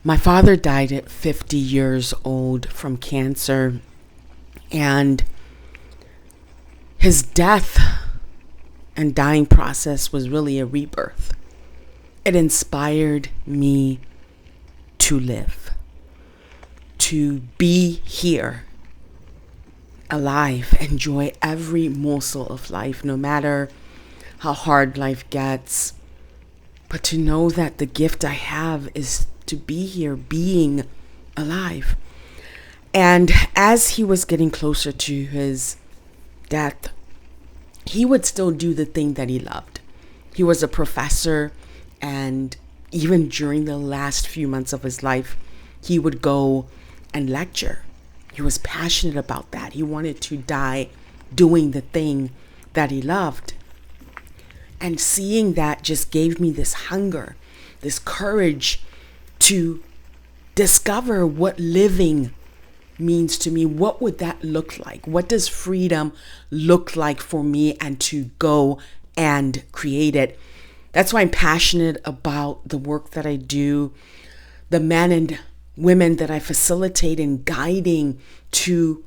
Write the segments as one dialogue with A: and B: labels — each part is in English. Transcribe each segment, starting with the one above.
A: My father died at 50 years old from cancer, and his death and dying process was really a rebirth. It inspired me to live, to be here, alive, enjoy every morsel of life, no matter how hard life gets. But to know that the gift I have is to be here, being alive. And as he was getting closer to his death, he would still do the thing that he loved. He was a professor, and even during the last few months of his life, he would go and lecture. He was passionate about that. He wanted to die doing the thing that he loved. And seeing that just gave me this hunger, this courage to discover what living means to me. What would that look like? What does freedom look like for me? And to go and create it. That's why I'm passionate about the work that I do, the men and women that I facilitate and guiding to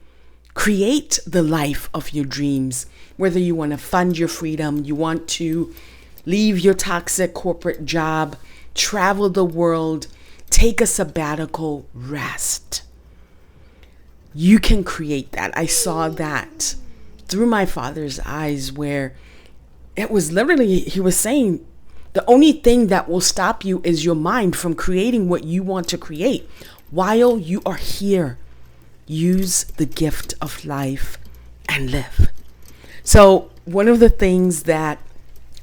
A: create the life of your dreams. Whether you want to fund your freedom, you want to leave your toxic corporate job, travel the world, take a sabbatical, rest. You can create that. I saw that through my father's eyes, where it was literally, he was saying, the only thing that will stop you is your mind from creating what you want to create. While you are here, use the gift of life and live. So one of the things that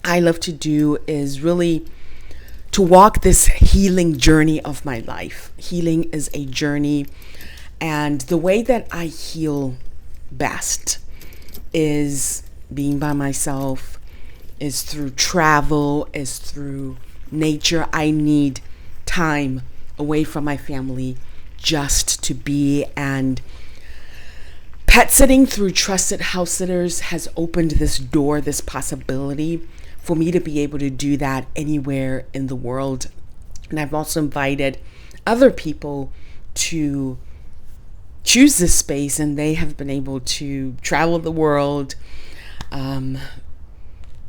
A: I love to do is really to walk this healing journey of my life. Healing is a journey, and the way that I heal best is being by myself, is through travel, is through nature. I need time away from my family just to be, and pet sitting through trusted house sitters has opened this door, this possibility for me to be able to do that anywhere in the world. And I've also invited other people to choose this space, and they have been able to travel the world,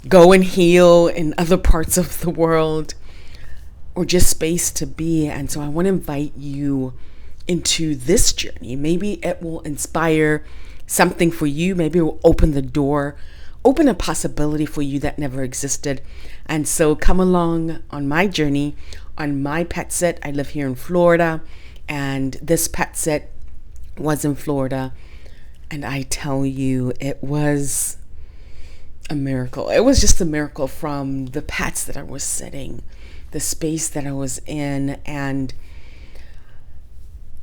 A: go and heal in other parts of the world, or just space to be. And so I want to invite you into this journey. Maybe it will inspire something for you. Maybe it will open the door, open a possibility for you that never existed. And so come along on my journey, on my pet sit. I live here in Florida, and this pet sit was in Florida. And I tell you, it was a miracle. It was just a miracle, from the pets that I was sitting, the space that I was in. And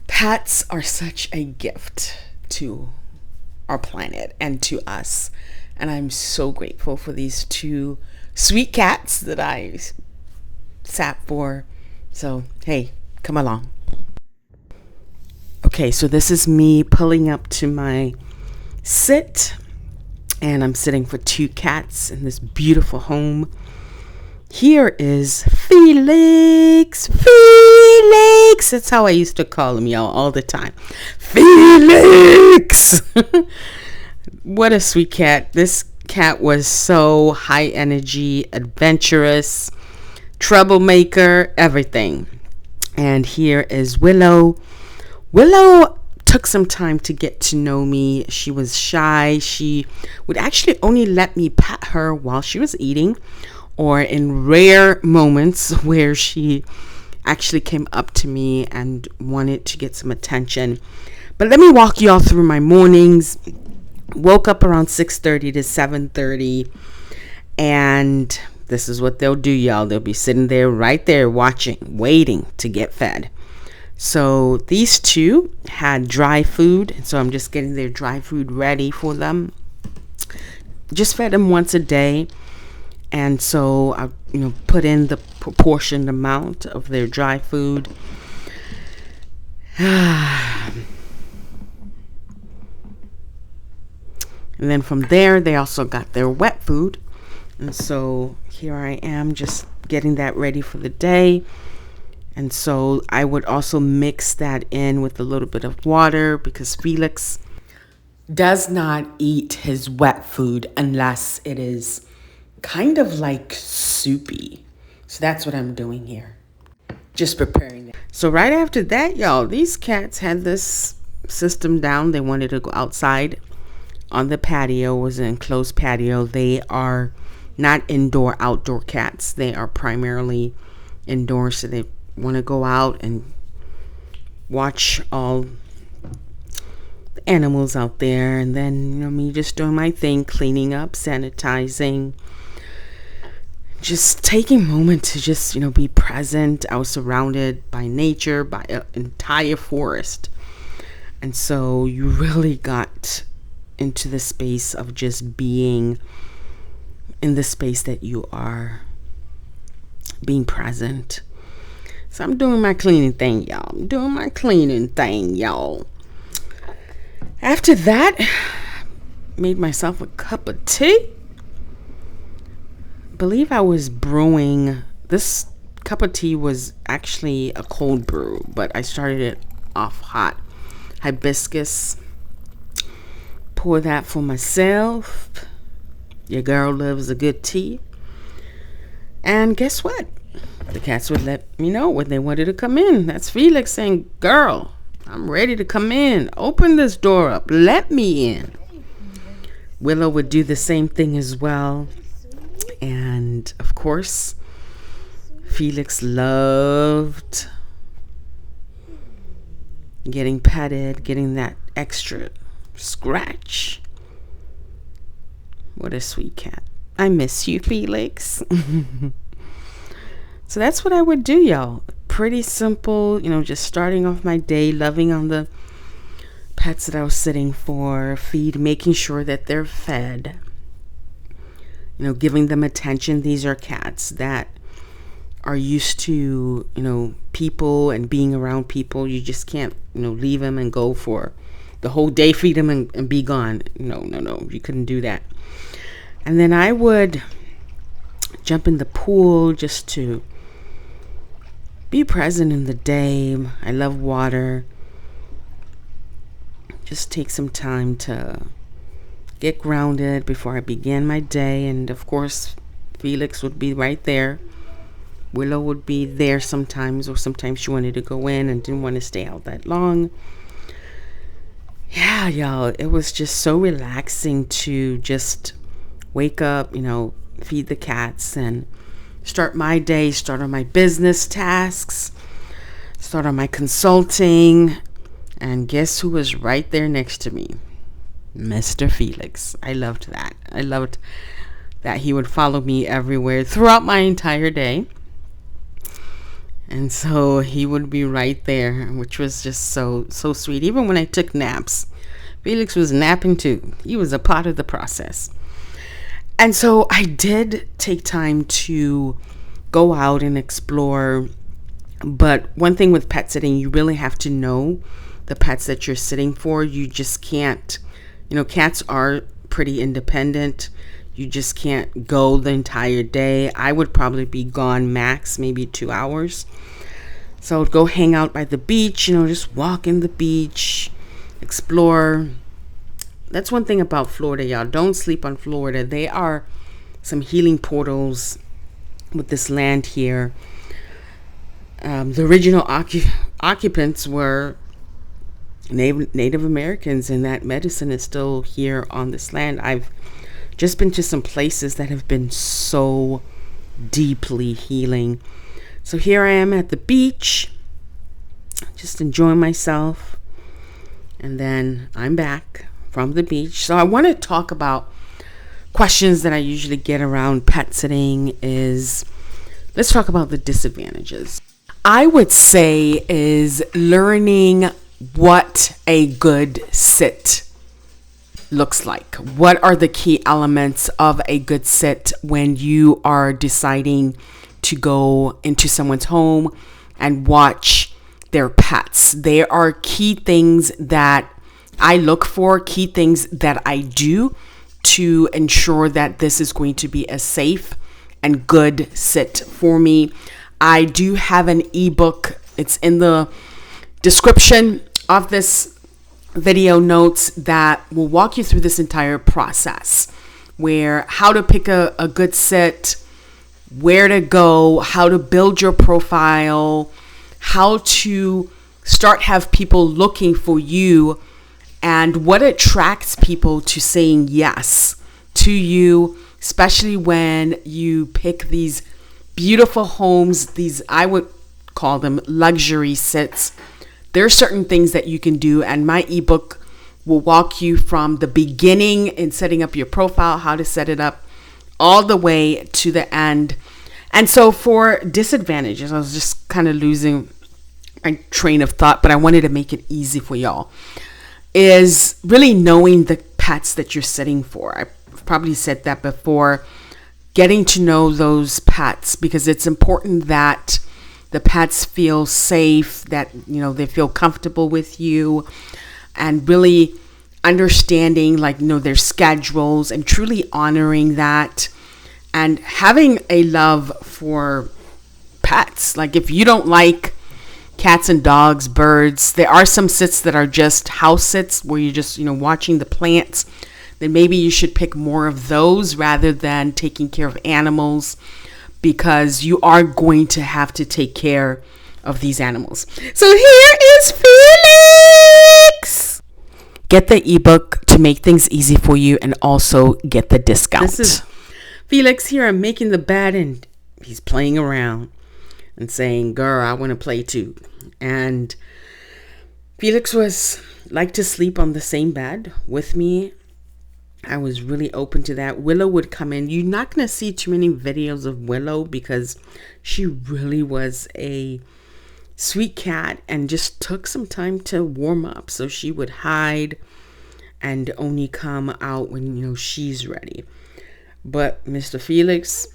A: pets are such a gift to our planet and to us. And I'm so grateful for these two sweet cats that I sat for. So, hey, come along. Okay, so this is me pulling up to my sit, and I'm sitting for two cats in this beautiful home. Here is Felix. Felix! That's how I used to call him, y'all, all the time. Felix! What a sweet cat. This cat was so high energy, adventurous, troublemaker, everything. And here is Willow. Willow took some time to get to know me. She was shy. She would actually only let me pet her while she was eating, or in rare moments where she actually came up to me and wanted to get some attention. But let me walk you all through my mornings. Woke up around 6:30 to 7:30, and this is what they'll do, y'all. They'll be sitting there right there watching, waiting to get fed. So these two had dry food, and so I'm just getting their dry food ready for them. Just fed them once a day, and so I put in the proportioned amount of their dry food. And then from there, they also got their wet food. And so here I am just getting that ready for the day. And so I would also mix that in with a little bit of water because Felix does not eat his wet food unless it is kind of like soupy. So that's what I'm doing here. Just preparing it. So right after that, y'all, these cats had this system down. They wanted to go outside on the patio. It was an enclosed patio. They are not outdoor cats. They are primarily indoors. So they want to go out and watch all the animals out there. And then, me just doing my thing, cleaning up, sanitizing, just taking a moment to just, be present. I was surrounded by nature, by an entire forest. And so you really got into the space of just being in the space that you are, being present. So I'm doing my cleaning thing, y'all. After that, made myself a cup of tea. Believe I was brewing. This cup of tea was actually a cold brew, but I started it off hot. Hibiscus. Pour that for myself. Your girl loves a good tea. And guess what? The cats would let me know when they wanted to come in. That's Felix saying, "Girl, I'm ready to come in. Open this door up. Let me in." Willow would do the same thing as well. And of course, Felix loved getting petted, getting that extra scratch. What a sweet cat. I miss you, Felix. So that's what I would do, y'all. Pretty simple, just starting off my day, loving on the pets that I was sitting for, making sure that they're fed, giving them attention. These are cats that are used to, people and being around people. You just can't, leave them and go for the whole day, feed them and be gone. No. You couldn't do that. And then I would jump in the pool just to be present in the day. I love water. Just take some time to get grounded before I began my day. And of course, Felix would be right there. Willow would be there sometimes, or sometimes she wanted to go in and didn't want to stay out that long. Yeah, y'all, it was just so relaxing to just wake up, feed the cats and start my day, start on my business tasks, start on my consulting. And guess who was right there next to me? Mr. Felix. I loved that. I loved that he would follow me everywhere throughout my entire day. And so he would be right there, which was just so sweet. Even when I took naps, Felix was napping too. He was a part of the process. And so I did take time to go out and explore. But one thing with pet sitting, you really have to know the pets that you're sitting for. You just can't, cats are pretty independent. You just can't go the entire day. I would probably be gone max, maybe 2 hours. So I would go hang out by the beach, just walk in the beach, explore. That's one thing about Florida, y'all. Don't sleep on Florida. They are some healing portals with this land here. The original occupants were Native Americans, and that medicine is still here on this land. I've just been to some places that have been so deeply healing. So here I am at the beach, just enjoying myself. And then I'm back from the beach. So I want to talk about questions that I usually get around pet sitting. Let's talk about the disadvantages. I would say is learning what a good sit looks like. What are the key elements of a good sit when you are deciding to go into someone's home and watch their pets? There are key things that I look for, key things that I do to ensure that this is going to be a safe and good sit for me. I do have an ebook. It's in the description of this video notes that will walk you through this entire process, where how to pick a good sit, where to go, how to build your profile, how to have people looking for you, and what attracts people to saying yes to you, especially when you pick these beautiful homes, these, I would call them luxury sits. There are certain things that you can do, and my ebook will walk you from the beginning in setting up your profile, how to set it up, all the way to the end. And so for disadvantages, I was just kind of losing my train of thought, but I wanted to make it easy for y'all, is really knowing the pets that you're setting for. I've probably said that before. Getting to know those pets, because it's important that the pets feel safe, that, you know, they feel comfortable with you, and really understanding, like, you know, their schedules and truly honoring that, and having a love for pets. Like, if you don't like cats and dogs, birds, there are some sits that are just house sits where you're just, you know, watching the plants. Then maybe you should pick more of those rather than taking care of animals, because you are going to have to take care of these animals. So here is Felix. Get the ebook to make things easy for you, and also get the discount. This is Felix here. I'm making the bed, and he's playing around and saying, "Girl, I want to play too." And Felix liked to sleep on the same bed with me. I was really open to that. Willow would come in. You're not going to see too many videos of Willow, because she really was a sweet cat and just took some time to warm up. So she would hide and only come out when, you know, she's ready. But Mr. Felix,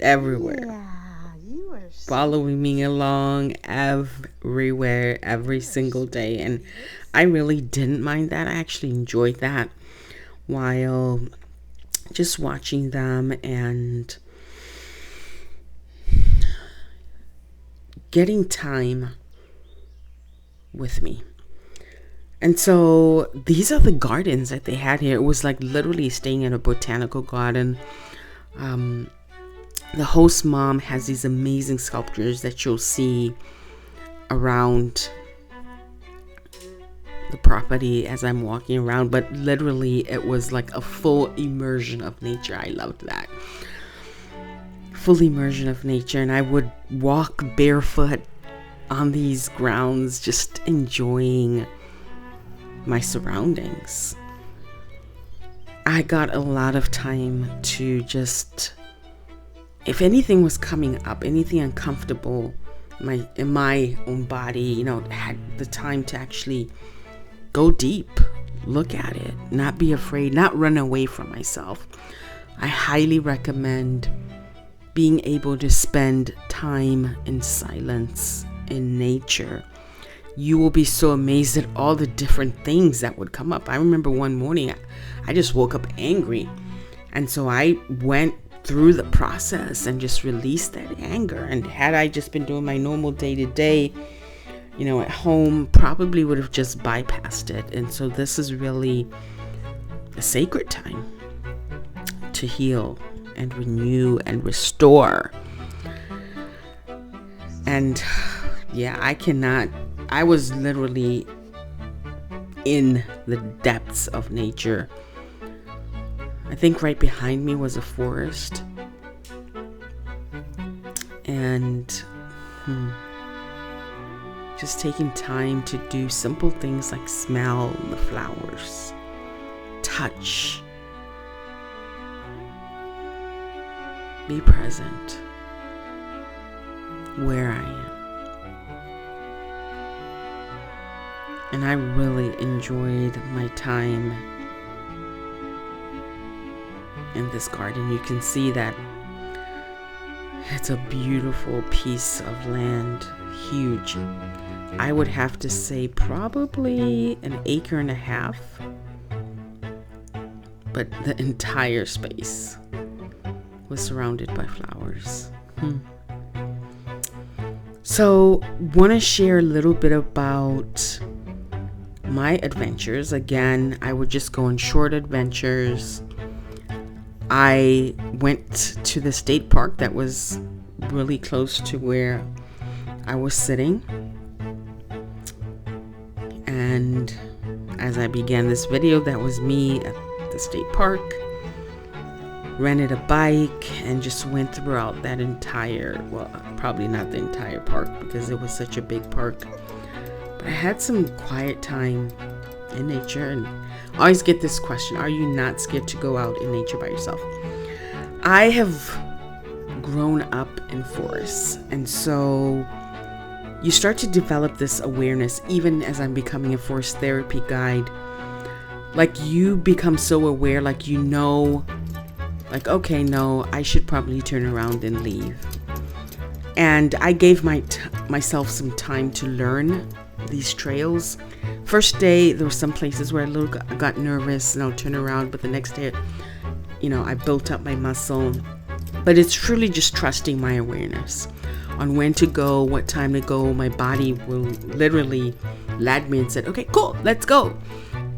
A: everywhere.
B: Yeah, you are
A: following me along everywhere, every single day. And I really didn't mind that. I actually enjoyed that while just watching them and getting time with me. And so these are the gardens that they had here. It was like literally staying in a botanical garden. The host mom has these amazing sculptures that you'll see around the property as I'm walking around, but literally it was like a full immersion of nature. I loved that. Full immersion of nature. And I would walk barefoot on these grounds, just enjoying my surroundings. I got a lot of time to just, if anything was coming up, anything uncomfortable in my own body, you know, had the time to actually go deep, look at it, not be afraid, not run away from myself. I highly recommend being able to spend time in silence, in nature. You will be so amazed at all the different things that would come up. I remember one morning, I just woke up angry. And so I went through the process and just released that anger. And had I just been doing my normal day-to-day, you know, at home, probably would have just bypassed it. And so this is really a sacred time to heal and renew and restore. And yeah, I was literally in the depths of nature. I think right behind me was a forest. And just taking time to do simple things like smell the flowers, touch, be present where I am. And I really enjoyed my time in this garden. You can see that it's a beautiful piece of land, huge. I would have to say probably 1.5 acres, but the entire space was surrounded by flowers. So, want to share a little bit about my adventures. Again, I would just go on short adventures. I went to the state park that was really close to where I was sitting. And as I began this video, that was me at the state park. Rented a bike and just went throughout that probably not the entire park because it was such a big park. But I had some quiet time in nature, and I always get this question: are you not scared to go out in nature by yourself? I have grown up in forests, and so you start to develop this awareness. Even as I'm becoming a forest therapy guide, like you become so aware, like okay, no, I should probably turn around and leave. And I gave myself some time to learn these trails. First day, there were some places where I got nervous and I'll turn around, but the next day, I built up my muscle. But it's truly just trusting my awareness on when to go, what time to go. My body will literally led me and said, okay, cool, let's go.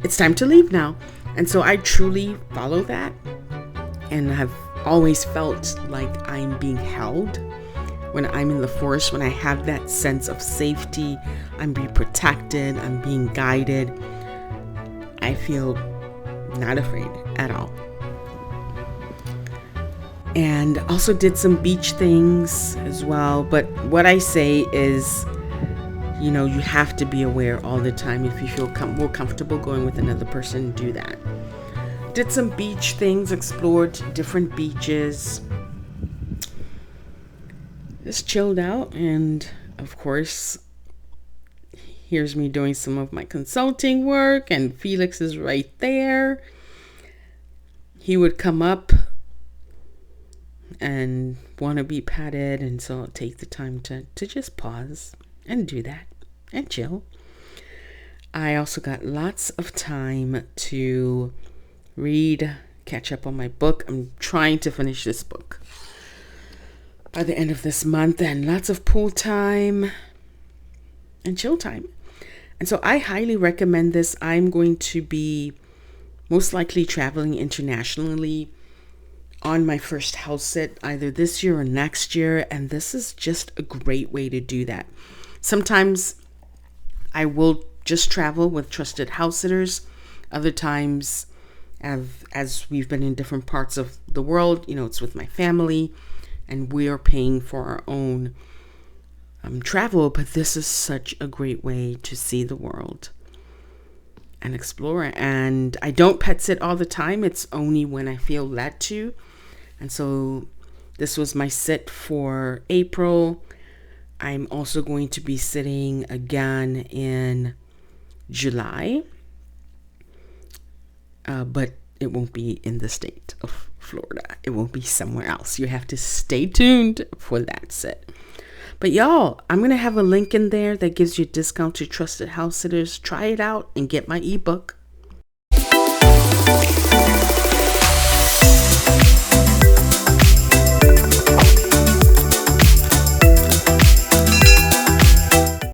A: It's time to leave now. And so I truly follow that. And I've always felt like I'm being held when I'm in the forest, when I have that sense of safety. I'm being protected, I'm being guided. I feel not afraid at all. And also did some beach things as well. But what I say is, you have to be aware all the time. If you feel more comfortable going with another person, do that. Did some beach things, explored different beaches, just chilled out. And of course, here's me doing some of my consulting work, and Felix is right there. He would come up and want to be patted, and so I'll take the time to just pause and do that and chill. I also got lots of time to read, catch up on my book. I'm trying to finish this book by the end of this month, and lots of pool time and chill time. And so I highly recommend this. I'm going to be most likely traveling internationally on my first house sit either this year or next year, and this is just a great way to do that. Sometimes I will just travel with trusted house sitters. Other times, as we've been in different parts of the world, it's with my family, and we are paying for our own travel. But this is such a great way to see the world and explore. And I don't pet sit all the time. It's only when I feel led to. And so this was my sit for April. I'm also going to be sitting again in July. But it won't be in the state of Florida. It will be somewhere else. You have to stay tuned for that sit. But y'all, I'm going to have a link in there that gives you a discount to trusted house sitters. Try it out and get my ebook.